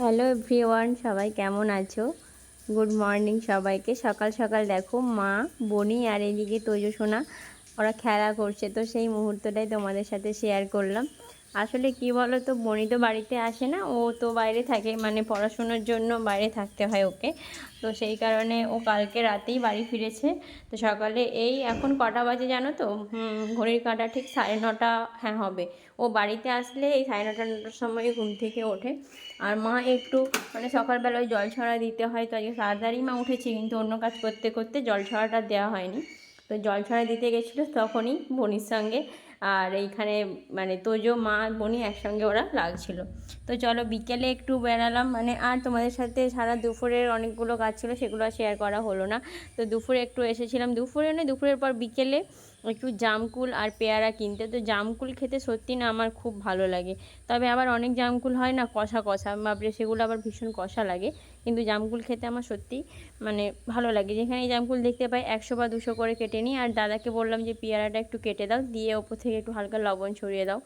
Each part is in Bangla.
হ্যালো এভরিওয়ান, সবাই কেমন আছো? গুড মর্নিং সবাইকে। সকাল সকাল দেখো মা, বনি আর এদিকে তোজো সোনা ওরা খেলা করছে, তো সেই মুহূর্তটাই তোমাদের সাথে শেয়ার করলাম। আসলে কি বলো তো, বনি তো বাড়িতে আসে না, ও তো বাইরে থাকে, মানে পড়াশোনার জন্য বাইরে থাকতে হয় ওকে। তো সেই কারণে ও কালকে রাতেই বাড়ি ফিরেছে। তো সকালে এই এখন কটা বাজে জানো তো? ঘড়ির কাঁটা ঠিক 9:30 হ্যাঁ হবে। ও বাড়িতে আসলে এই 9:30-9টার সময় ঘুম থেকে ওঠে। আর মা একটু মানে সকালবেলায় জল ছড়া দিতে হয়, তো আজকে তাড়াতাড়ি মা উঠেছে, কিন্তু অন্য কাজ করতে করতে জল ছড়াটা দেওয়া হয়নি। তো জল ছড়া দিতে গেছিলো তখনই বনির সঙ্গে আর এইখানে মানে তোজো মা বনি একসঙ্গে ওরা লাগছিল। তো চলো বিকেলে একটু বেড়ালাম, মানে আর তোমাদের সাথে সারা দুপুরের অনেকগুলো কাজ ছিল, সেগুলো আর শেয়ার করা হলো না। তো দুপুরে একটু এসেছিলাম, দুপুরে নয় দুপুরের পর বিকেলে একটু জামকুল আর পেয়ারা কিনতে। তো জামকুল খেতে সত্যি না আমার খুব ভালো লাগে, তবে আবার অনেক জামকুল হয় না কষা কষা, বাপরে সেগুলো আবার ভীষণ কষা লাগে। কিন্তু জামকুল খেতে আমার সত্যি মানে ভালো লাগে। যেখানে জামকুল দেখতে পাই 100 বা 200 করে কেটে নিই, আর দাদাকে বললাম যে পেয়ারাটা একটু কেটে দাও, দিয়ে ওপর থেকে একটু হালকা লবণ ছড়িয়ে দাও।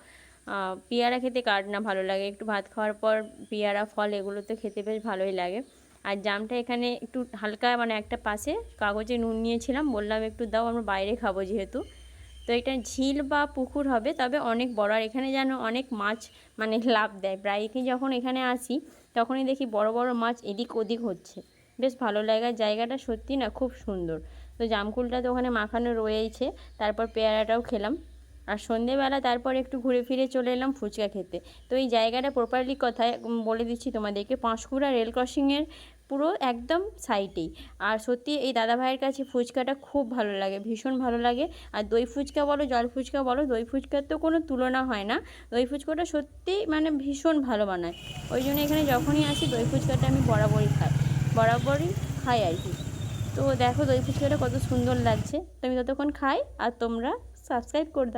পেয়ারা খেতে কার না ভালো লাগে, একটু ভাত খাওয়ার পর পেয়ারা ফল এগুলো তো খেতে বেশ ভালোই লাগে। আর জামটা এখানে একটু হালকা মানে একটা পাশে কাগজে নুন নিয়েছিলাম, বললাম একটু দাও, আমরা বাইরে খাবো যেহেতু। তো এটা ঝিল বা পুকুর হবে, তবে অনেক বড়। আর এখানে যেন অনেক মাছ মানে লাফ দেয়, প্রায়ই যখন এখানে আসি তখনই দেখি বড় বড় মাছ এদিক ওদিক হচ্ছে। বেশ ভালো লাগে, জায়গাটা সত্যি না খুব সুন্দর। তো জামকুলটা তো ওখানে মাখানো রয়েছে, তারপর পেয়ারাটাও খেলাম। আর সন্ধেবেলা তারপর একটু ঘুরে ফিরে চলে এলাম ফুচকা খেতে। তো এই জায়গাটা প্রপারলি কথায় বলে দিচ্ছি তোমাদেরকে, পাঁশকুড়া রেল ক্রসিংয়ের পুরো একদম সাইডেই। আর সত্যি এই দাদাভাইয়ের কাছে ফুচকাটা খুব ভালো লাগে, ভীষণ ভালো লাগে। আর দই ফুচকা বলো, জল ফুচকা বলো, দই ফুচকার তো কোনো তুলনা হয় না। দই ফুচকাটা সত্যিই মানে ভীষণ ভালো বানায়। ওই জন্য এখানে যখনই আসি দই ফুচকাটা আমি বরাবরই খাই আর কি। তো দেখো দই ফুচকাটা কত সুন্দর লাগছে। তো আমি ততক্ষণ খাই আর তোমরা সাবস্ক্রাইব করে দাও।